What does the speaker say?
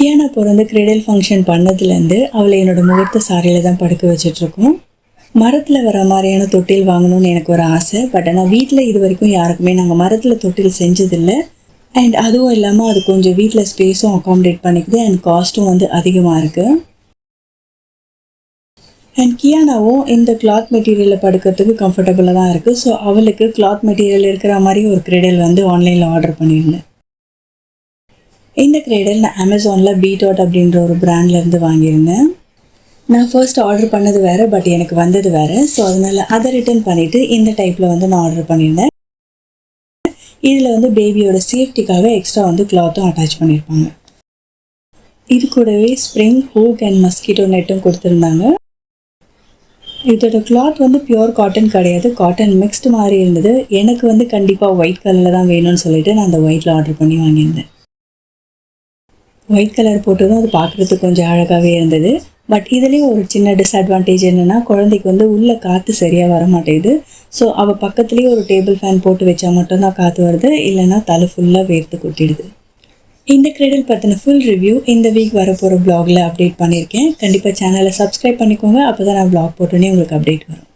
கியானா பிறந்து griddle function பண்ணதுலேருந்து அவளை என்னோட முகூர்த்த சாரியில் தான் படுக்க வச்சிட்ருக்கோம். மரத்தில் வர மாதிரியான தொட்டில் வாங்கணும்னு எனக்கு ஒரு ஆசை. பட் ஆனால் வீட்டில் இது வரைக்கும் யாருக்குமே நாங்கள் மரத்தில் தொட்டில் செஞ்சதில்லை. அண்ட் அதுவும் இல்லாமல் அது கொஞ்சம் வீட்டில் ஸ்பேஸும் அகாமடேட் பண்ணிக்குது அண்ட் காஸ்ட்டும் வந்து அதிகமாக இருக்குது. அண்ட் கியானாவும் இந்த கிளாத் மெட்டீரியலில் படுக்கிறதுக்கு கம்ஃபர்டபுளாக தான் இருக்குது. ஸோ அவளுக்கு கிளாத் மெட்டீரியல் இருக்கிற மாதிரி ஒரு கிரெடல் வந்து ஆன்லைனில் ஆர்டர் பண்ணியிருந்தேன். இந்த கிரெடல் நான் அமேசானில் பீடாட் அப்படின்ற ஒரு பிராண்ட்லேருந்து வாங்கியிருந்தேன். நான் ஃபர்ஸ்ட் ஆர்டர் பண்ணது வேறு, பட் எனக்கு வந்தது வேறு. ஸோ அதனால் அதை ரிட்டர்ன் பண்ணிவிட்டு இந்த டைப்பில் வந்து நான் ஆர்டர் பண்ணியிருந்தேன். இதில் வந்து பேபியோட சேஃப்டிக்காக எக்ஸ்ட்ரா வந்து கிளாத்தும் அட்டாச் பண்ணியிருப்பாங்க. இது கூடவே ஸ்ப்ரிங் ஹூக் அண்ட் மஸ்கிட்டோ நெட்டும் கொடுத்துருந்தாங்க. இதோட கிளாத் வந்து பியூர் காட்டன் கிடையாது, காட்டன் மிக்ஸ்டு மாதிரி இருந்தது. எனக்கு வந்து கண்டிப்பாக ஒயிட் கலரில் தான் வேணும்னு சொல்லிட்டு நான் அந்த ஒயிட்டில் ஆர்டர் பண்ணி வாங்கியிருந்தேன். ஒயிட் கலர் போட்டதும் அது பார்க்குறதுக்கு கொஞ்சம் அழகாகவே இருந்தது. பட் இதுலேயும் ஒரு சின்ன டிஸ்அட்வான்டேஜ் என்னென்னா, குழந்தைக்கு வந்து உள்ளே காற்று சரியாக வர மாட்டேங்குது. ஸோ அவள் பக்கத்துலேயே ஒரு டேபிள் ஃபேன் போட்டு வச்சா மட்டும்தான் காற்று வருது, இல்லைன்னா தலை ஃபுல்லாக வேர்த்து கொட்டிடுது. இந்த கிரெடல் பற்றின ஃபுல் ரிவ்யூ இந்த வீக் வரப்போகிற ப்ளாகில் அப்டேட் பண்ணியிருக்கேன். கண்டிப்பாக சேனலை சப்ஸ்கிரைப் பண்ணிக்கோங்க, அப்போ தான் நான் ப்ளாக் போட்டோன்னே உங்களுக்கு அப்டேட் வரும்.